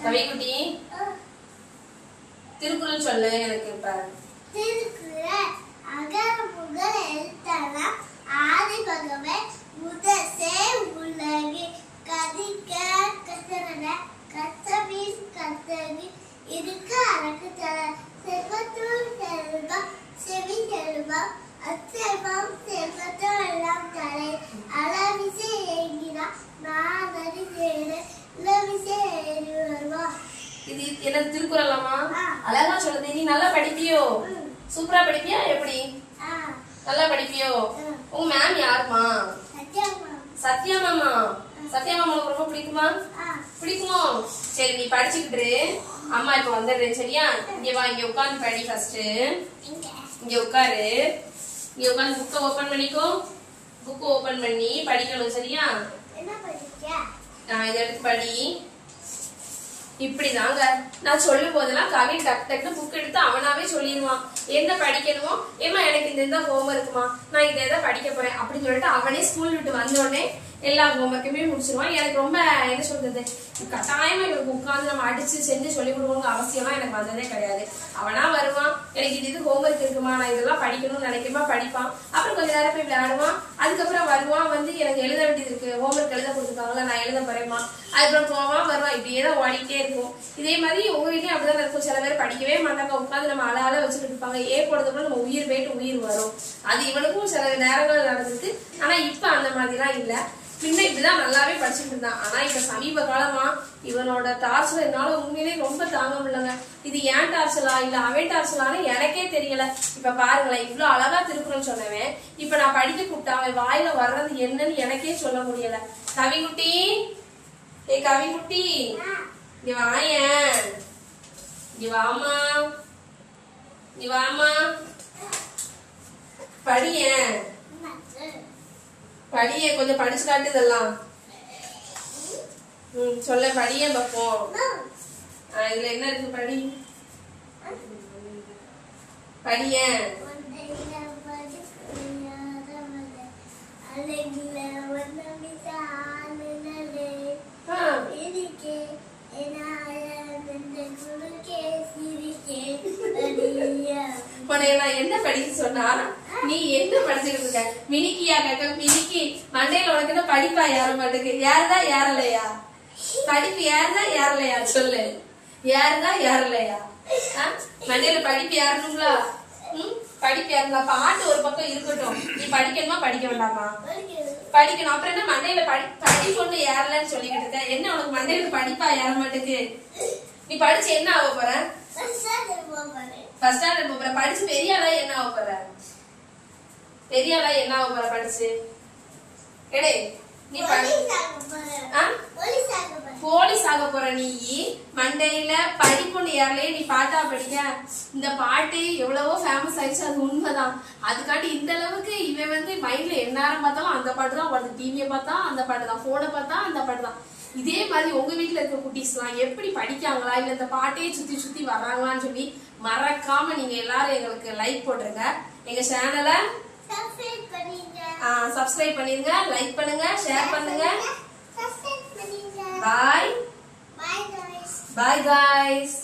கவிக்குட்டி திருக்குறள் சொல்லு எனக்கு இப்ப. திருக்குறள் அகர முதல எழுத்தெல்லாம் ஆதி பகவன் முதசே உலகு கதிக்க கசரன கசவின் கசவி இருக்க அறக்கு தர செல்வத்தூர் செல்வம் செவி செல்வம் அச்செல்வம் செல்வத்தோர் எல்லாம் தலை அளவிசை ஏங்கினா நானறி சேரு இளவிசை ஏறி வருவா. இது என்ன திருக்குறளாமா? அழகா சொல்லுது. நீ நல்லா படிப்பியோ? சூப்பரா படிப்பியா? எப்படி நல்லா படிப்பியோ? உங்க மேம் யாருமா? சத்யா மாமா. சத்யா மாமா உனக்கு ரொம்ப பிடிக்குமா? பிடிக்குமோ? சரி நீ படிச்சுக்கிட்டு அம்மா இப்ப வந்துடுறேன் சரியா? இங்க வா, இங்க உட்காந்து படி. ஃபர்ஸ்ட் இங்க உட்காரு. இங்க உட்காந்து புக்கை ஓபன் பண்ணிக்கோ. புக் ஓபன் பண்ணி படிக்கணும் சரியா? இதை எடுத்து படி. இப்படிதாங்க நான் சொல்லும் போதெல்லாம் கவி டக் டக்னு புக் எடுத்து அவனாவே சொல்லிடுவான். என்ன படிக்கணுமோ, ஏமா எனக்கு இந்த ஹோம் இருக்குமா, நான் இதை எதை படிக்க போறேன் அப்படின்னு சொல்லிட்டு அவனே ஸ்கூல் விட்டு வந்தோடனே எல்லா ஹோம்ஒர்க்குமே முடிச்சிருவான். எனக்கு ரொம்ப என்ன சொல்றது, கட்டாயமா இவனுக்கு உட்காந்து நம்ம அடிச்சு செஞ்சு சொல்லி கொடுக்கணுங்க அவசியமா எனக்கு வந்ததே கிடையாது. அவனா வருவான், எனக்கு இது ஹோம்ஒர்க் இருக்குமா, நான் இதெல்லாம் படிக்கணும்னு நினைக்கிறமா படிப்பான். அப்புறம் கொஞ்ச நேரம் போய் விளையாடுவான். அதுக்கப்புறம் வருவான், வந்து எனக்கு எழுத வேண்டியது இருக்கு, ஹோம்ஒர்க் எழுத கொடுத்துருக்காங்களா, நான் எழுத போறேமா. அதுக்கப்புறம் போவான் வருவான். இப்படியே தான் ஓடிக்கிட்டே இருக்கும். இதே மாதிரி உங்க வீட்லயும் அப்படிதான் இருக்கும். சில பேர் படிக்கவே மாட்டாங்க, உட்காந்து நம்ம அழ வச்சுட்டு இருப்பாங்க. ஏ போடுறதுக்குள்ள நம்ம உயிர் போயிட்டு உயிர் வரும். அது இவனுக்கும் சில நேரங்கள் நடந்திருக்கு. ஆனா இப்ப அந்த மாதிரிலாம் இல்ல. பின்ன இப்படிதான் நல்லாவே படிச்சுட்டு இருந்தான். ஆனா இப்ப சமீப காலமா இவனோட டார்ச்சர் என்னால உண்மையிலே ரொம்ப தாங்க முடியலங்க. இது ஏன் டார்ச்சலா இல்ல அவன் டார்ச்சலான்னு எனக்கே தெரியல. இப்ப பாருங்களேன், இவ்வளவு அழகா திருக்குறள் சொன்னவன் இப்ப நான் படிக்க கூப்பிட்டா அவன் வாயில வர்றது என்னன்னு எனக்கே சொல்ல முடியல. கவிக்குட்டி, ஏ கவிக்குட்டி, இங்க வாயேன், இங்க வாமா, இங்க வாமா, படியேன் படியே, கொஞ்சம் படிச்சு காட்டு இதெல்லாம். சொல்ல படியே பார்ப்போம். இதுல என்ன இருக்கு படி, படியேன். என்ன படிக்க சொன்னா நீ என்ன படிச்சுக்கிட்டு இருக்க? மினிக்கியா கேட்க மினிக்கி மண்டையில உனக்கு என்ன படிப்பா ஏற மாட்டேங்க? யாருதான் ஏறலையா? படிப்பு யாருதான் ஏறலையா? சொல்லு, யாருதான் ஏறலையா? மண்டையில படிப்பு ஏறணுங்களா? படிப்பு ஏறல. பாட்டு ஒரு பக்கம் இருக்கட்டும், நீ படிக்கணுமா படிக்க வேண்டாமா? படிக்கணும். அப்புறம் என்ன மண்டையில படிக்கொண்டு ஏறலன்னு சொல்லிக்கிட்டு இருக்க? என்ன உனக்கு மண்டையில படிப்பா ஏற மாட்டேங்குது? நீ படிச்சு என்ன ஆக போற? ஃபர்ஸ்ட் ஸ்டாண்டர்ட் போற. படிச்சு பெரிய ஆளா என்ன ஆக போற? பெரிய ஆளா என்ன ஆக போற படிச்சு? எடே நீ போலீஸ் ஆக போற. நீ மண்டையில படிப்புன்னு ஏறலையே, நீ பாட்டா படிக்க. இந்த பாட்டு எவ்வளவோ ஃபேமஸ் ஆயிடுச்சு, அது உண்மைதான். அதுக்காண்டி இந்த அளவுக்கு இவன் வந்து மைண்ட்ல எந்நேரம் பார்த்தாலும் அந்த பாட்டு தான் வருது. டிவியை பார்த்தா அந்த பாட்டு தான், போனை பார்த்தா அந்த பாட்டு தான். இதே மாதிரி உங்க வீட்டுல இருக்க குட்டீஸ்லாம் எப்படி படிக்காங்களா இல்ல இந்த பாட்டையே சுத்தி சுத்தி வர்றாங்களான்னு சொல்லி மறக்காம நீங்க எல்லாரும் எங்களுக்கு லைக் போட்டுருங்க. எங்க சேனலை சப்ஸ்கிரைப் பண்ணிருங்க, லைக் பண்ணுங்க, ஷேர் பண்ணுங்க. பாய் பாய் காய்ஸ்.